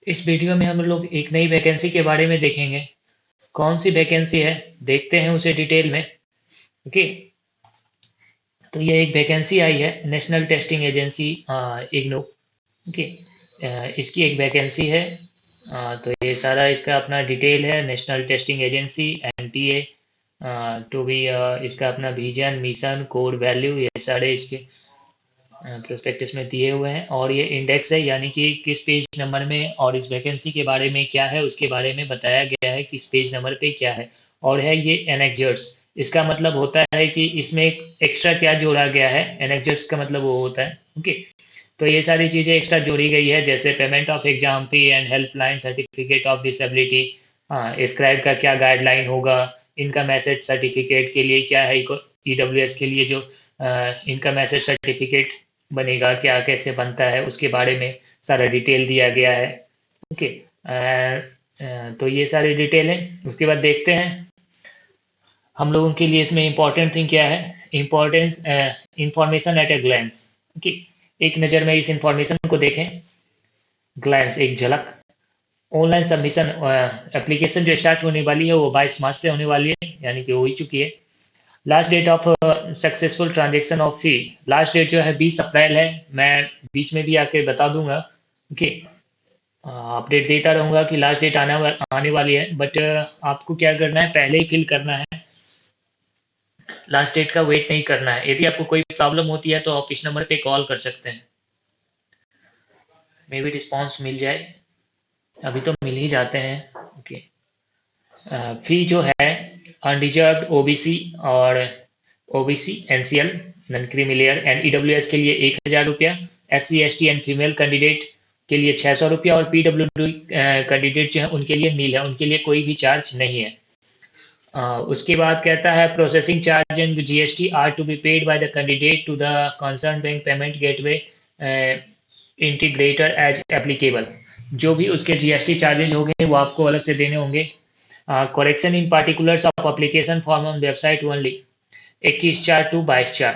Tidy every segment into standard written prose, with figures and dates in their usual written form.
इस वीडियो में हम लोग एक नई वैकेंसी के बारे में देखेंगे। कौन सी वैकेंसी है, देखते हैं उसे डिटेल में। ओके, तो ये एक वैकेंसी आई है national testing agency IGNOU. Okay, इसकी एक वैकेंसी है। तो ये सारा इसका अपना डिटेल है। National testing agency NTA to be, इसका अपना विजन, मिशन, कोड, वैल्यू, ये सारे इसके प्रोस्पेक्टस में दिए हुए हैं। और ये इंडेक्स है, यानी कि किस पेज नंबर में और इस वैकेंसी के बारे में क्या है उसके बारे में बताया गया है, किस पेज नंबर पे क्या है। और है ये एनेक्जर्स। इसका मतलब होता है कि इसमें एक एक्स्ट्रा क्या जोड़ा गया है। एनेक्जर्स का मतलब वो होता है। ओके, तो ये सारी चीज़ें एक्स्ट्रा जोड़ी गई है, जैसे payment of exam fee and helpline, certificate of disability, हाँ स्क्राइब का क्या गाइडलाइन होगा, इनकम एसेट सर्टिफिकेट के लिए क्या है, ईडब्ल्यूएस के लिए जो इनकम एसेट सर्टिफिकेट बनेगा, क्या कैसे बनता है, उसके बारे में सारा डिटेल दिया गया है। ओके, तो ये सारी डिटेल है। उसके बाद देखते हैं हम लोगों के लिए इसमें इम्पोर्टेंट थिंग क्या है। Importance, information at a glance. Okay, एक नज़र में इस इंफॉर्मेशन को देखें। ग्लैंस, एक झलक। ऑनलाइन सबमिशन, एप्लीकेशन जो स्टार्ट होने वाली है वो 22 मार्च से होने वाली है, यानी कि हो ही चुकी है। Last date of successful transaction of fee, last date जो है 20 अप्रैल है। मैं बीच में भी आके बता दूंगा। ओके, अपडेट देता रहूंगा कि लास्ट डेट आने वाली है, बट आपको क्या करना है, पहले ही फिल करना है। लास्ट डेट का वेट नहीं करना है। यदि आपको कोई प्रॉब्लम होती है तो आप इस नंबर पे कॉल कर सकते हैं, मे बी रिस्पॉन्स मिल जाए। अभी तो मिल ही जाते हैं। ओके, फी जो है अनरिजर्व्ड ओबीसी और OBC, NCL, non creamy layer and EWS के लिए 1,000 रुपया, SC ST and female candidate के लिए 600 रुपया, और पीडब्ल्यूडी कैंडिडेट जो है उनके लिए नील है, उनके लिए कोई भी चार्ज नहीं है। उसके बाद कहता है processing charge and GST are to be paid by the candidate to the concern bank payment gateway integrator as applicable. जो भी उसके जीएसटी चार्जेज होंगे वो आपको अलग से देने होंगे। Correction in particulars of application form on website only, 21/4 to 22/4।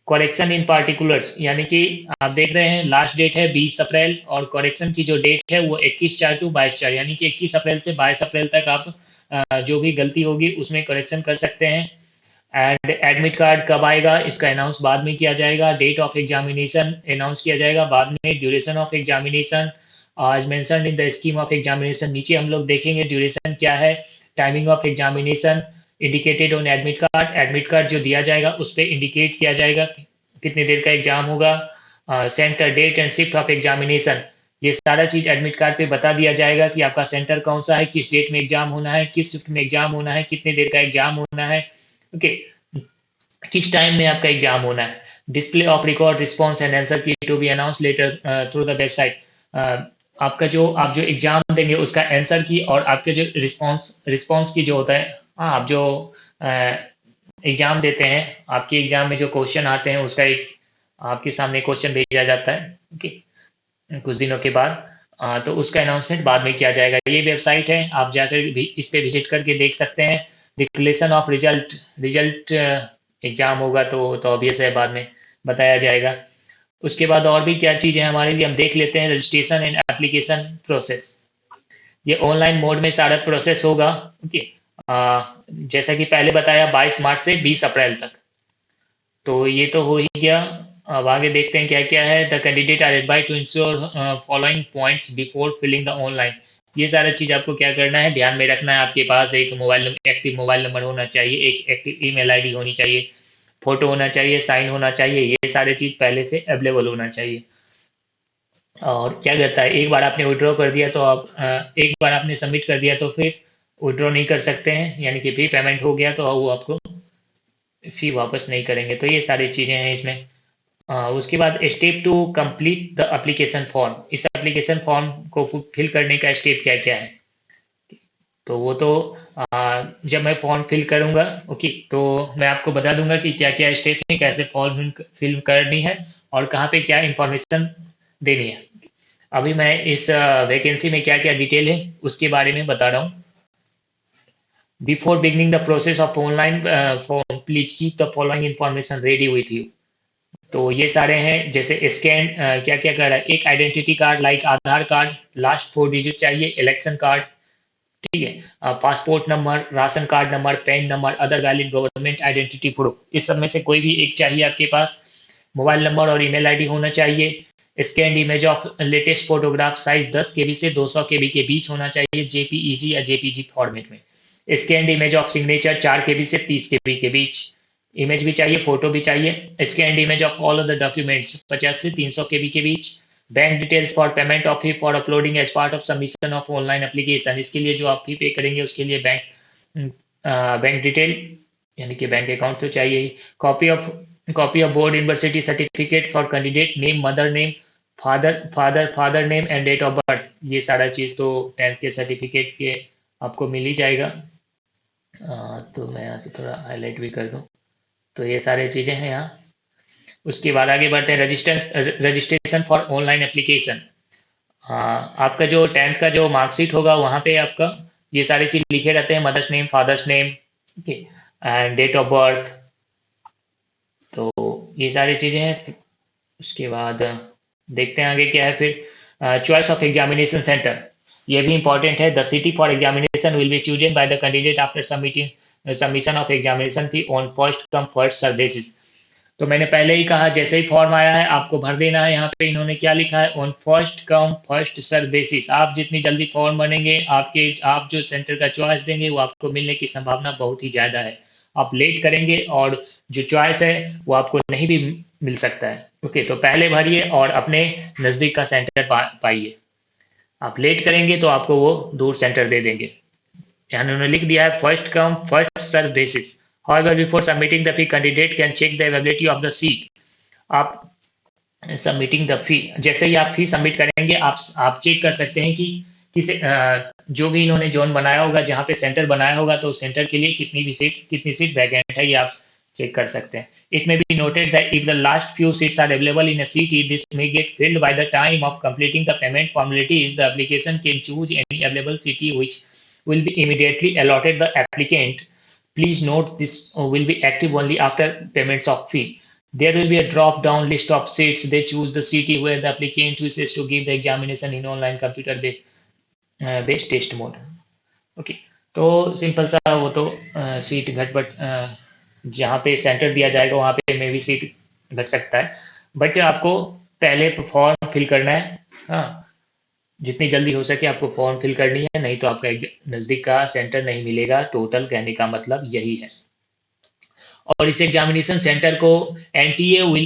Correction in particulars, यानी कि आप देख रहे हैं लास्ट डेट है 20 अप्रैल, और करेक्शन की जो डेट है वो 21/4 टू 22/4, यानी कि 21 अप्रैल से 22 अप्रैल तक आप जो भी गलती होगी उसमें करेक्शन कर सकते हैं। एंड एडमिट कार्ड कब आएगा इसका अनाउंस बाद में किया जाएगा। डेट ऑफ एग्जामिनेशन अनाउंस किया जाएगा बाद में। ड्यूरेशन ऑफ एग्जामिनेशन आज mentioned in the scheme of examination, नीचे हम लोग देखेंगे ड्यूरेशन क्या है। Timing of examination indicated on admit card, admit card जो दिया जाएगा उस पर इंडिकेट किया जाएगा कितनी देर का एग्जाम होगा। Centre, date and shift of examination, ये सारा चीज एडमिट कार्ड पे बता दिया जाएगा कि आपका सेंटर कौन सा है, किस डेट में एग्जाम होना है, किस शिफ्ट में एग्जाम होना है, कितने देर का एग्जाम होना है। ओके, किस टाइम में आपका एग्जाम होना है। Display of record response and answer key to be announce letter through the website. आपका जो आप जो एग्जाम देंगे उसका आंसर की और आपके जो रिस्पॉन्स रिस्पॉन्स की जो होता है, हाँ आप जो एग्जाम देते हैं, आपके एग्जाम में जो क्वेश्चन आते हैं उसका एक आपके सामने क्वेश्चन भेजा जाता है। ओके, कुछ दिनों के बाद तो उसका अनाउंसमेंट बाद में किया जाएगा। ये वेबसाइट है, आप जाकर भी इस पे विजिट करके देख सकते हैं। Declaration of result, result exam होगा तो ऑब्वियस है बाद में बताया जाएगा। उसके बाद और भी क्या चीज़ है हमारे लिए, हम देख लेते हैं। रजिस्ट्रेशन एंड एप्लीकेशन प्रोसेस, ये ऑनलाइन मोड में सारा प्रोसेस होगा। ओके, जैसा कि पहले बताया 22 मार्च से 20 अप्रैल तक, तो ये तो हो ही गया। अब आगे देखते हैं क्या क्या है। The candidate are advised to ensure following points before filling the online. ये सारा चीज आपको क्या करना है, ध्यान में रखना है। आपके पास एक एक्टिव मोबाइल नंबर होना चाहिए, एक एक्टिव ईमेल आईडी होनी चाहिए, फोटो होना चाहिए, साइन होना चाहिए, ये सारे चीज पहले से अवेलेबल होना चाहिए। और क्या कहता है, एक बार आपने विड्रॉ कर दिया तो आप एक बार आपने सबमिट कर दिया तो फिर विड्रॉ नहीं कर सकते हैं, यानी कि फी पेमेंट हो गया तो वो आपको फी वापस नहीं करेंगे। तो ये सारी चीजें हैं इसमें। उसके बाद step to complete the application form, इस एप्लीकेशन फॉर्म को फिल करने का स्टेप क्या क्या है। तो वो तो जब मैं फॉर्म फिल करूंगा, ओके, तो मैं आपको बता दूंगा कि क्या क्या स्टेप है, कैसे फॉर्म फिल करनी है और कहाँ पे क्या इंफॉर्मेशन देनी है। अभी मैं इस वैकेंसी में क्या क्या डिटेल है उसके बारे में बता रहा हूँ। Before beginning the process of online form please keep the following information ready with you. तो ये सारे हैं, जैसे स्कैन क्या क्या कर रहा है, एक आइडेंटिटी कार्ड लाइक आधार कार्ड, लास्ट 4 डिजिट चाहिए, इलेक्शन कार्ड, ठीक है, passport number, ration card number, pan number, other valid government identity proof, इस सब में से कोई भी एक चाहिए आपके पास। मोबाइल नंबर और ईमेल आईडी होना चाहिए। Scan image of latest photograph size 10 केबी से 200 केबी के बीच होना चाहिए, जेपीईजी या जेपीजी फॉर्मेट में। स्कैन इमेज ऑफ सिग्नेचर 4 केबी से 30 केबी के बीच। इमेज भी चाहिए, फोटो भी चाहिए। Scan image of all of the documents 50 से 300 केबी के बीच। Bank details for payment of fee for uploading as part of submission of online application, इसके लिए जो आप फी पे करेंगे उसके लिए बैंक डिटेल यानी कि बैंक अकाउंट तो चाहिए ही। Copy of board university certificate for candidate, name, mother name, father name and date of birth, ये सारा चीज़ तो 10th के सर्टिफिकेट के आपको मिल ही जाएगा। तो मैं यहाँ से थोड़ा हाईलाइट भी कर दूँ, तो ये सारी चीज़ें हैं यहाँ। उसके बाद आगे बढ़ते हैं, रजिस्ट्रेशन फॉर ऑनलाइन एप्लीकेशन। आपका जो 10th का जो मार्कशीट होगा वहाँ पे आपका ये सारी चीज़ लिखे रहते हैं, mother's name, father's name, okay, and date of birth, तो ये सारी चीज़ें हैं। उसके बाद देखते हैं आगे क्या है फिर। चॉइस ऑफ एग्जामिनेशन सेंटर, ये भी इंपॉर्टेंट है। The city for examination will be chosen by the candidate after submission of examination fee on first come first serve basis. तो मैंने पहले ही कहा, जैसे ही फॉर्म आया है आपको भर देना है। यहाँ पे इन्होंने क्या लिखा है, on first come first serve basis. आप जितनी जल्दी फॉर्म भरेंगे, आप जो सेंटर का चॉइस देंगे वो आपको मिलने की संभावना बहुत ही ज़्यादा है। आप लेट करेंगे और जो चॉइस है वो आपको नहीं भी मिल सकता है। ओके, तो पहले भरिए और अपने नज़दीक का सेंटर पाइए। आप लेट करेंगे तो आपको वो दूर सेंटर दे देंगे। यहाँ उन्होंने लिख दिया है first come first serve basis. However, before submitting the fee, candidate can check the availability of the seat. आप सबमिटिंग द फी, जैसे ही आप फी सबमिट करेंगे आप चेक कर सकते हैं कि किसी जो भी इन्होंने जोन बनाया होगा, जहाँ पे सेंटर बनाया होगा, तो सेंटर के लिए कितनी सीट वैकेंट है, ये आप चेक कर सकते हैं। It may be noted that if the last few seats are available in a city, this may get filled by the time of completing the payment formalities. The application can choose any available city which will be immediately allotted the applicant. Please note this will be active only after payments of fee. There will be a drop down list of seats. They choose the city where the applicant wishes to give the examination in online computer based test mode. Okay, तो simple सा वो तो seat घटपट जहाँ पे centre दिया जाएगा वहाँ पे मे भी सीट घट सकता है, बट आपको पहले फॉर्म फिल करना है। हाँ, जितनी जल्दी हो सके आपको फॉर्म फिल करनी है, नहीं तो आपका नज़दीक का सेंटर नहीं मिलेगा। टोटल कहने का मतलब यही है। और इस एग्जामिनेशन सेंटर को NTA will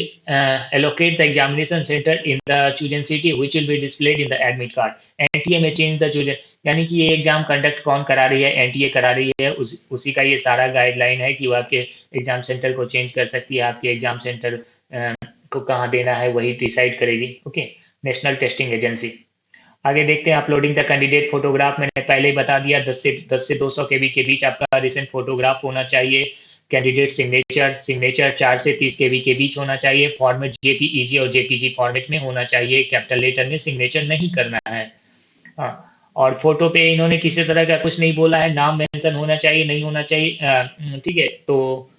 allocate the examination centre in the chosen city which will be displayed in the admit card. NTA में चेंज द चूजन, यानी कि ये एग्जाम कंडक्ट कौन करा रही है, एनटीए करा रही है, उसी का ये सारा गाइडलाइन है कि वो आपके एग्जाम सेंटर को चेंज कर सकती है। आपके एग्जाम सेंटर को कहाँ देना है वही डिसाइड करेगी। Okay, national testing agency. आगे देखते हैं, अपलोडिंग द कैंडिडेट फोटोग्राफ, मैंने पहले ही बता दिया, 10 से 200 केबी के बीच आपका रिसेंट फोटोग्राफ होना चाहिए। कैंडिडेट सिग्नेचर 4 से 30 केबी के बीच होना चाहिए। फॉर्मेट जेपीईजी और जेपीजी फॉर्मेट में होना चाहिए। कैपिटल लेटर में सिग्नेचर नहीं करना है। हाँ, और फोटो पे इन्होंने किसी तरह का कुछ नहीं बोला है, नाम मेंशन होना चाहिए नहीं होना चाहिए। ठीक है, तो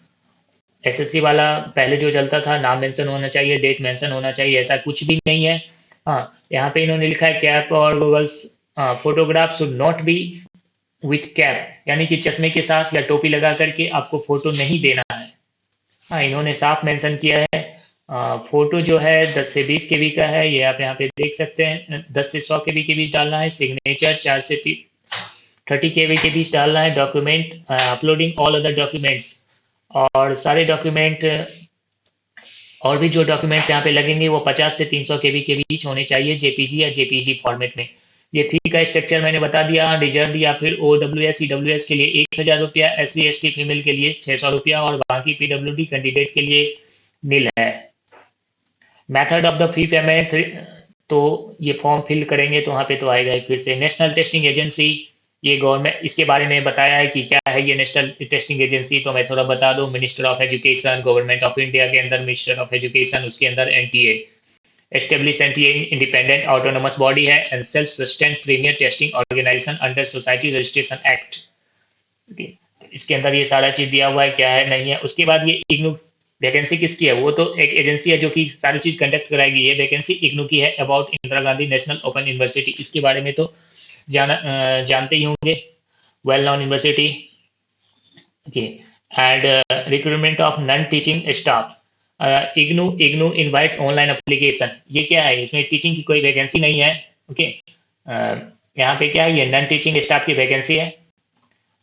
एसएससी वाला पहले जो चलता था, नाम मेंशन होना चाहिए, डेट मेंशन होना चाहिए, ऐसा कुछ भी नहीं है। हाँ, यहाँ पे इन्होंने लिखा है कैप और goggles photograph should not be with cap, यानी कि चश्मे के साथ या टोपी लगा करके आपको फोटो नहीं देना है। हाँ, इन्होंने साफ मेंशन किया है। फोटो जो है 10 से 20 केबी का है, ये आप यहाँ पे देख सकते हैं। 10 से 100 केबी के बीच डालना है। सिग्नेचर 4 से 30 केबी के बीच डालना है। Document uploading all other documents, और सारे डॉक्यूमेंट और भी जो डॉक्यूमेंट्स यहाँ पे लगेंगे वो 50 से 300 केबी के बीच होने चाहिए, जेपीजी या जेपीजी फॉर्मेट में। ये फी का स्ट्रक्चर मैंने बता दिया। रिजर्व या फिर ओडब्ल्यूएस ईडब्ल्यूएस के लिए 1000 रुपया, एससी एसटी फीमेल के लिए 600 रुपया, और बाकी पीडब्ल्यूडी कैंडिडेट के लिए नील है। Method of the fee payment, तो ये फॉर्म फिल करेंगे तो वहाँ पे तो आएगा ही फिर से। नेशनल टेस्टिंग एजेंसी, ये गवर्नमेंट, इसके बारे में बताया है कि क्या है ये नेशनल टेस्टिंग एजेंसी, तो मैं थोड़ा बता दूं। Minister of education, government of India के अंदर मिनिस्टर ऑफ एजुकेशन, उसके अंदर NTA establish. NTA independent autonomous body है and self sustain premier testing organisation under society registration act. इसके अंदर ये सारा चीज दिया हुआ है, क्या है नहीं है। उसके बाद ये वैकेंसी किसकी है? वो तो एक एजेंसी है जो कि सारी चीज कंडक्ट कराएगी। ये वैकेंसी इग्नू की है, about Indira Gandhi national open university. इसके बारे में तो जानते ही होंगे, well known university. Okay. And recruitment of non teaching staff, IGNOU invites online application. ये क्या है? इसमें टीचिंग की कोई वैकेंसी नहीं है। ओके। यहाँ पे क्या है, ये नॉन टीचिंग स्टाफ की वैकेंसी है,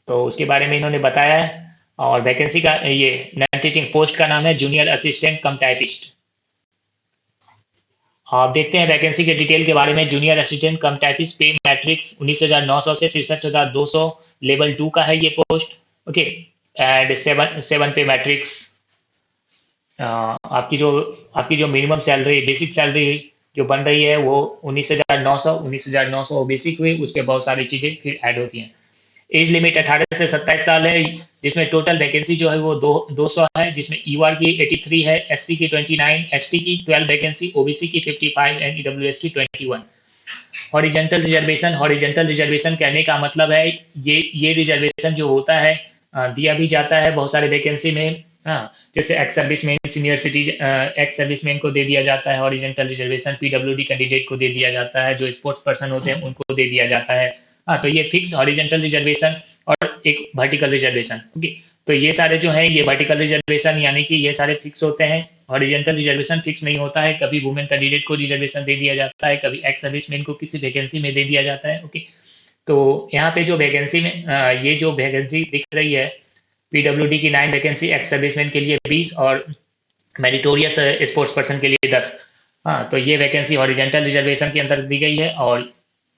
तो उसके बारे में इन्होंने बताया है। और वैकेंसी का ये नॉन टीचिंग पोस्ट का नाम है जूनियर असिस्टेंट कम टाइपिस्ट। आप देखते हैं वैकेंसी के डिटेल के बारे में। जूनियर असिस्टेंट कम टाइपिस्ट, पे मैट्रिक्स 19,900 से 63,200, लेवल 2 का है ये पोस्ट। ओके। एंड सेवन पे मैट्रिक्स। आपकी जो मिनिमम सैलरी, बेसिक सैलरी जो बन रही है वो 19,900 बेसिक हुई, उस पर बहुत सारी चीज़ें फिर ऐड होती हैं। एज लिमिट 18 से 27 साल है, जिसमें टोटल वैकेंसी जो है वो 200 है, जिसमें ईआर की 83 है, एससी की 29, एसटी की 12 वैकेंसी, ओबीसी की 55 एंड ईडब्ल्यूएस की 21। हॉरिजेंटल रिजर्वेशन कहने का मतलब है, ये रिजर्वेशन जो होता है दिया भी जाता है बहुत सारे वैकेंसी में। हाँ, जैसे ex serviceman, senior citizen, ex serviceman को दे दिया जाता है हॉरिजेंटल रिजर्वेशन, पीडब्ल्यूडी कैंडिडेट को दे दिया जाता है, जो स्पोर्ट्स पर्सन होते हैं उनको दे दिया जाता है। हाँ, तो ये फिक्स हॉरिजेंटल रिजर्वेशन और एक वर्टिकल रिजर्वेशन। ओके। तो ये सारे जो है, ये वर्टिकल रिजर्वेशन यानी कि ये सारे फिक्स होते हैं। हॉरिजेंटल रिजर्वेशन फिक्स नहीं होता है, कभी वुमेन कैंडिडेट को रिजर्वेशन दे दिया जाता है, कभी एक्स सर्विसमैन को किसी वैकेंसी में दे दिया जाता है। ओके। तो यहाँ पे जो वैकेंसी में ये जो वैकेंसी दिख रही है, पीडब्ल्यूडी की 9 वैकेंसी, एक्स सर्विसमैन के लिए 20 और मेरिटोरियस स्पोर्ट्स पर्सन के लिए 10। हाँ, तो ये वैकेंसी हॉरिजेंटल रिजर्वेशन के अंदर दी गई है, और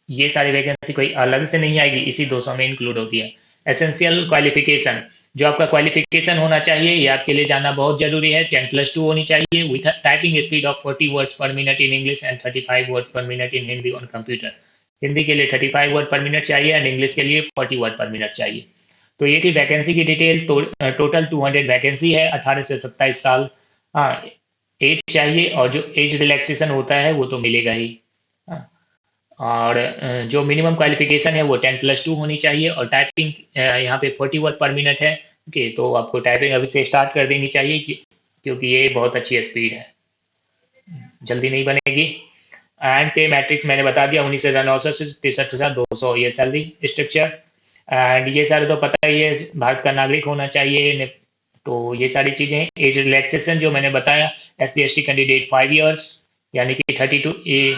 ये सारी वैकेंसी कोई अलग से नहीं आएगी, इसी 200 में इंक्लूड होती है। एसेंशियल क्वालिफिकेशन, जो आपका क्वालिफिकेशन होना चाहिए, ये आपके लिए जानना बहुत जरूरी है। 10+2 होनी चाहिए, with typing speed of 40 words पर minute in English and 35 word पर minute in Hindi on computer. Hindi के लिए 35 वर्ड पर मिनट चाहिए एंड इंग्लिश के लिए 40 वर्ड पर मिनट चाहिए। तो ये थी वैकेंसी की डिटेल। तो टोटल 200 वैकेंसी है, 18 से 27 साल हाँ एज चाहिए, और जो एज रिलैक्सेशन होता है वो तो मिलेगा ही। हाँ, और जो मिनिमम क्वालिफिकेशन है वो 10+2 होनी चाहिए, और टाइपिंग यहाँ पे 40 वर्ड पर मिनट है। ओके, तो आपको टाइपिंग अभी से स्टार्ट कर देनी चाहिए, क्योंकि ये बहुत अच्छी स्पीड है, जल्दी नहीं बनेगी। एंड पे मैट्रिक्स मैंने बता दिया, 19,900 से 63,200 ये सैलरी स्ट्रक्चर। एंड ये सारे तो पता ही है, भारत का नागरिक होना चाहिए। तो ये सारी चीज़ें। एज रिलैक्सेशन जो मैंने बताया, SC/ST कैंडिडेट 5 इयर्स, यानी कि 32,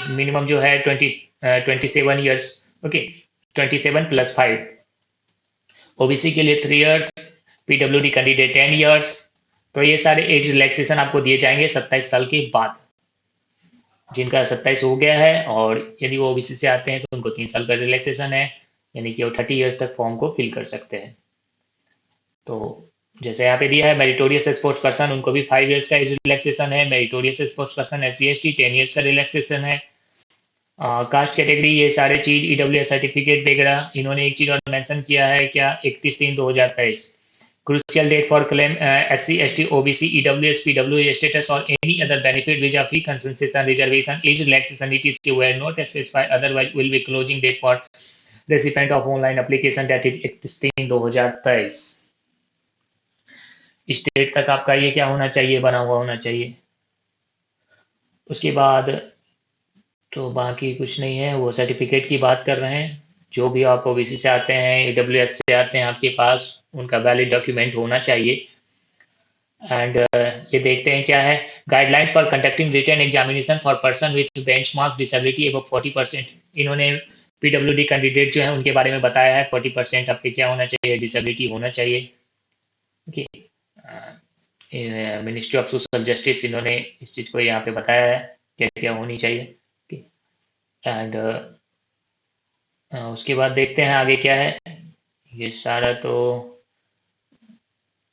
मिनिमम जो है 27 ईयर्स। ओके, 27 + 5। ओबीसी के लिए 3 इयर्स, पीडब्ल्यूडी कैंडिडेट 10 इयर्स। तो ये सारे एज रिलैक्सेशन आपको दिए जाएंगे 27 साल के बाद। जिनका 27 हो गया है और यदि वो ओबीसी से आते हैं तो उनको 3 साल का रिलैक्सेशन है, यानी कि वो 30 ईयर्स तक फॉर्म को फिल कर सकते हैं। तो जैसे यहाँ पे दिया है, मेरिटोरियस स्पोर्ट्स पर्सन, उनको भी 5 इयर्स का एज रिलैक्सेशन है। Meritorious sports person SC/ST 10 years का रिलैक्सेशन है। कास्ट कैटेगरी, ये सारे चीज, ईडब्ल्यूएस सर्टिफिकेट वगैरह। इन्होंने एक चीज और मेंशन किया है क्या, 31/3/2023 crucial date for claim SC/ST OBC EWS PWS status or any other benefit visa fee concession reservation age relaxation etc were not specified, otherwise will be closing date for recipient of online application, that is 31/3/2023। इस date तक आपका ये क्या होना चाहिए, बना हुआ होना चाहिए। उसके बाद तो बाकी कुछ नहीं है, वो सर्टिफिकेट की बात कर रहे हैं। जो भी आप ओबीसी से आते हैं, ईडब्ल्यूएस से आते हैं, आपके पास उनका वैलिड डॉक्यूमेंट होना चाहिए। एंड ये देखते हैं क्या है, guidelines for conducting written examination for person with benchmark disability above 40%। इन्होंने पीडब्ल्यूडी कैंडिडेट जो है उनके बारे में बताया है, 40% आपके क्या होना चाहिए, डिसेबिलिटी होना चाहिए। Okay. Ministry of social justice, इन्होंने इस चीज़ को यहाँ पे बताया है क्या क्या होनी चाहिए। एंड उसके बाद देखते हैं आगे क्या है। ये सारा तो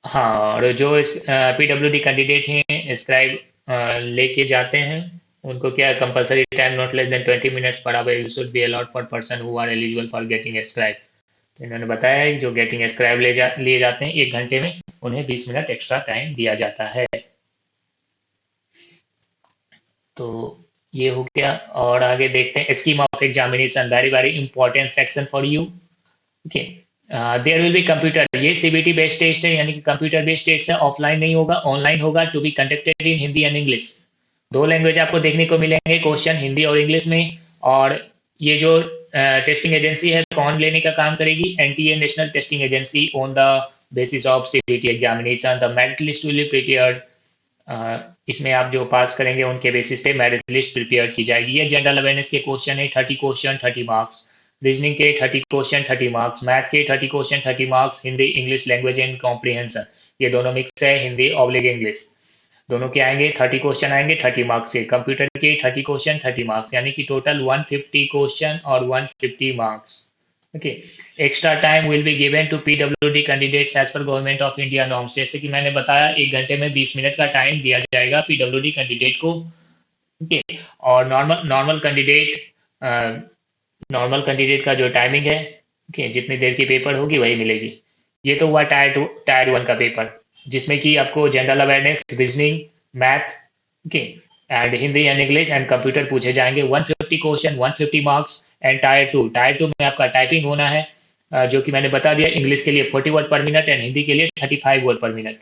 हाँ, और जो इस पीडब्ल्यूडी कैंडिडेट हैं, स्क्राइब लेके जाते हैं, उनको क्या compulsory time not less than 20 minutes per hour should be allowed for person who are eligible for getting scribe. तो इन्होंने बताया है जो गेटिंग स्क्राइब लिए जाते हैं 1 घंटे में, उन्हें 20 मिनट एक्स्ट्रा टाइम दिया जाता है। तो ये हो गया, और आगे देखते हैं scheme of examination, very very important section for you. Okay. There will be computer, ये सीबीटी बेस्ड टेस्ट है, यानी कि कंप्यूटर बेस्ड टेस्ट है, ऑफलाइन नहीं होगा, ऑनलाइन होगा, to be conducted in Hindi and English. दो लैंग्वेज आपको देखने को मिलेंगे क्वेश्चन, हिंदी और इंग्लिश में। और ये जो टेस्टिंग एजेंसी है कौन लेने का काम करेगी, NTA, national testing agency, on the basis of CBT examination the merit list will be prepared. इसमें आप जो पास करेंगे उनके बेसिस पे मेरिट लिस्ट प्रिपेयर की जाएगी। ये जनरल अवेयरनेस के क्वेश्चन है, 30 क्वेश्चन 30 मार्क्स, रीजनिंग के 30 क्वेश्चन 30 मार्क्स, मैथ के 30 question 30 marks, Hindi English language and comprehension, ये दोनों मिक्स है, हिंदी ऑब्लिक इंग्लिश, दोनों के आएंगे 30 क्वेश्चन आएंगे 30 मार्क्स के। कंप्यूटर के 30 क्वेश्चन 30 मार्क्स, यानी कि टोटल 150 क्वेश्चन और 150 marks. Okay, extra time will be given to PWD candidates as per government of India norms. जैसे कि मैंने बताया 1 घंटे में 20 मिनट का टाइम दिया जाएगा पीडब्ल्यूडी कैंडिडेट को। ओके, और नॉर्मल कैंडिडेट का जो टाइमिंग है, ओके, जितनी देर की पेपर होगी वही मिलेगी। ये तो हुआ टायर 1 का पेपर, जिसमें कि आपको general awareness, reasoning, math, okay, and Hindi and English and computer पूछे जाएंगे। 150 क्वेश्चन 150 मार्क्स। एंड टायर 2 में आपका टाइपिंग होना है, जो कि मैंने बता दिया, इंग्लिश के लिए 40 वर्ड पर मिनट एंड हिंदी के लिए 35 वर्ड पर मिनट।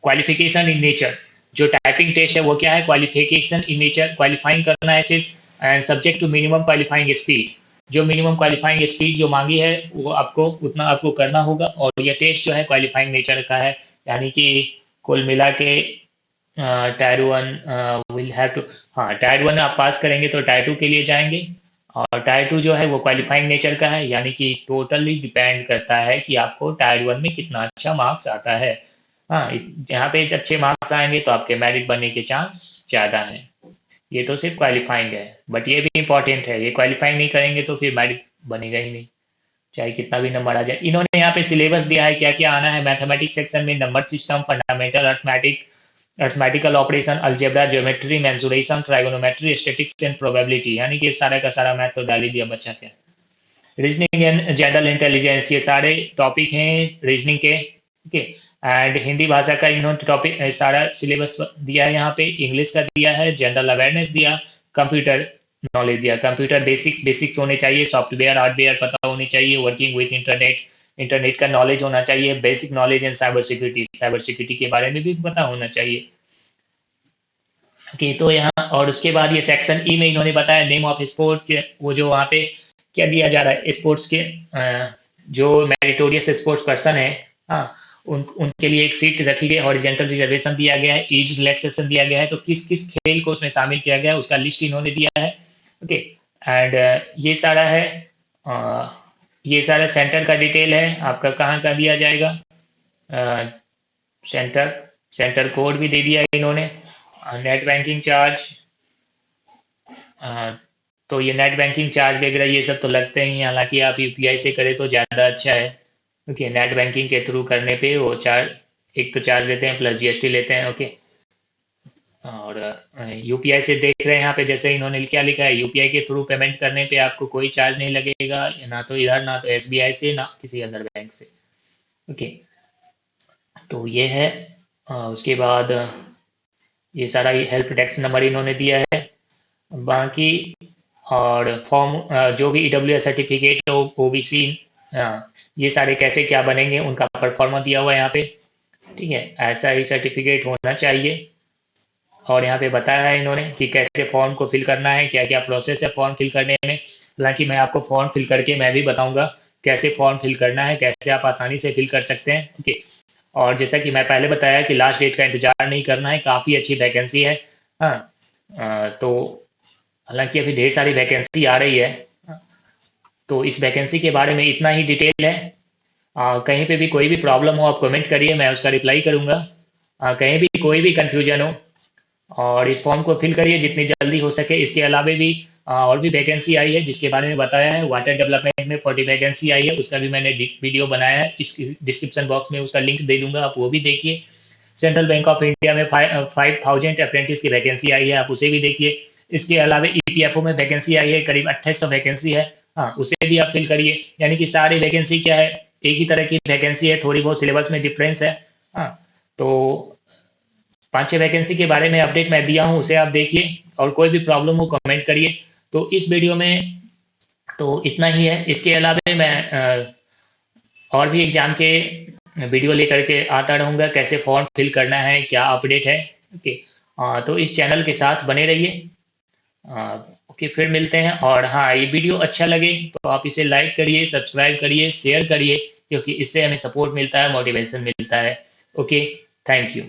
क्वालिफिकेशन इन नेचर, जो टाइपिंग टेस्ट है वो क्या है, क्वालिफिकेशन इन नेचर, क्वालिफाइंग करना है सिर्फ, and subject to minimum qualifying speed, जो मिनिमम क्वालिफाइंग स्पीड जो मांगी है वो आपको उतना आपको करना होगा। और ये टेस्ट जो है क्वालिफाइंग नेचर का है, यानी कि कुल मिला के टायर 1 विल हैव टू, हाँ, टायर 1 आप पास करेंगे तो टायर 2 के लिए जाएंगे। और टायर 2 जो है वो क्वालिफाइंग नेचर का है, यानी कि टोटली डिपेंड करता है कि आपको टायर 1 में कितना अच्छा मार्क्स आता है। हाँ, यहाँ पे अच्छे मार्क्स आएंगे तो आपके मेरिट बनने के चांस ज़्यादा हैं। ये तो सिर्फ क्वालिफाइंग है, बट ये भी इंपॉर्टेंट है, ये क्वालिफाइंग नहीं करेंगे तो फिर मेरिट बनेगा ही नहीं, चाहे कितना भी नंबर आ जाए। इन्होंने यहाँ पे सिलेबस दिया है क्या क्या आना है। मैथमेटिक्स सेक्शन में number system, fundamental arithmetical operation, algebra, geometry, mensuration, trigonometry, statistics and probability, यानी कि सारा का सारा मैथ तो डाल ही दिया बच्चा के। रीजनिंग एंड जनरल इंटेलिजेंस, ये सारे टॉपिक हैं रीजनिंग के। ओके, एंड हिंदी भाषा का इन्होंने टॉपिक सारा सिलेबस दिया है, यहाँ पे इंग्लिश का दिया है, जनरल अवेयरनेस दिया, कंप्यूटर नॉलेज दिया, कंप्यूटर बेसिक्स होने चाहिए, सॉफ्टवेयर हार्डवेयर पता होनी चाहिए, वर्किंग विथ इंटरनेट, इंटरनेट का नॉलेज होना चाहिए, basic knowledge and cyber security के बारे में भी पता होना चाहिए। ओके, तो यहाँ और उसके बाद ये सेक्शन ई में इन्होंने बताया नेम ऑफ स्पोर्ट्स के, वो जो वहाँ पे क्या दिया जा रहा है स्पोर्ट्स के, जो मेरिटोरियस स्पोर्ट्स पर्सन है, हाँ, उनके लिए एक सीट रखी गई, हॉरिजेंटल रिजर्वेशन दिया गया है, एज रिलैक्सेशन दिया गया है, तो किस किस खेल को उसमें शामिल किया गया है उसका लिस्ट इन्होंने दिया है। ओके, एंड ये सारा है, अ, ये सारा सेंटर का डिटेल है, आपका कहाँ का दिया जाएगा, सेंटर सेंटर कोड भी दे दिया है इन्होंने। नेट बैंकिंग चार्ज, तो ये नेट बैंकिंग चार्ज वगैरह ये सब तो लगते ही हैं, हालांकि आप यूपीआई से करें तो ज़्यादा अच्छा है, क्योंकि नेट बैंकिंग के थ्रू करने पे वो चार्ज, एक तो चार्ज लेते हैं प्लस जीएसटी लेते हैं। ओके, और यूपीआई से देख रहे हैं यहाँ पे, जैसे इन्होंने क्या लिखा है, यूपीआई के थ्रू पेमेंट करने पे आपको कोई चार्ज नहीं लगेगा, ना तो इधर, ना तो एसबीआई से, ना किसी अदर बैंक से। ओके, तो ये है। उसके बाद ये सारा हेल्प डेस्क नंबर इन्होंने दिया है, बाकी और फॉर्म जो भी ईडब्ल्यूएस सर्टिफिकेट हो, ओबीसी, ये सारे कैसे क्या बनेंगे उनका परफॉर्मा दिया हुआ है यहाँ पे। ठीक है, ऐसा ही सर्टिफिकेट होना चाहिए। और यहाँ पे बताया है इन्होंने कि कैसे फॉर्म को फिल करना है, क्या क्या प्रोसेस है फॉर्म फिल करने में। हालांकि मैं आपको फॉर्म फिल करके मैं भी बताऊंगा कैसे फॉर्म फिल करना है, कैसे आप आसानी से फिल कर सकते हैं। ओके, और जैसा कि मैं पहले बताया कि लास्ट डेट का इंतजार नहीं करना है, काफ़ी अच्छी वैकेंसी है। हाँ, तो हालांकि अभी ढेर सारी वैकेंसी आ रही है, तो इस वैकेंसी के बारे में इतना ही डिटेल है। कहीं पे भी कोई भी प्रॉब्लम हो आप कमेंट करिए, मैं उसका रिप्लाई करूँगा। कहीं भी कोई भी कन्फ्यूजन हो, और इस फॉर्म को फिल करिए जितनी जल्दी हो सके। इसके अलावा भी और भी वैकेंसी आई है जिसके बारे में बताया है, वाटर डेवलपमेंट में 40 वैकेंसी आई है, उसका भी मैंने वीडियो बनाया है, इस डिस्क्रिप्शन बॉक्स में उसका लिंक दे दूंगा, आप वो भी देखिए। सेंट्रल बैंक ऑफ इंडिया में 5000 अप्रेंटिस की वैकेंसी आई है, आप उसे भी देखिए। इसके अलावा ईपीएफओ में वैकेंसी आई है, करीब 2800 वैकेंसी है, हाँ, उसे भी आप फिल करिए। यानी कि सारी वैकेंसी क्या है, एक ही तरह की वैकेंसी है, थोड़ी बहुत सिलेबस में डिफरेंस है। हाँ, तो 5-6 वैकेंसी के बारे में अपडेट मैं दिया हूँ, उसे आप देखिए, और कोई भी प्रॉब्लम हो कमेंट करिए। तो इस वीडियो में तो इतना ही है। इसके अलावा मैं और भी एग्ज़ाम के वीडियो लेकर के आता रहूँगा, कैसे फॉर्म फिल करना है, क्या अपडेट है। ओके, तो इस चैनल के साथ बने रहिए। ओके, फिर मिलते हैं। और हाँ, ये वीडियो अच्छा लगे तो आप इसे लाइक करिए, सब्सक्राइब करिए, शेयर करिए, क्योंकि इससे हमें सपोर्ट मिलता है, मोटिवेशन मिलता है। Okay, thank you.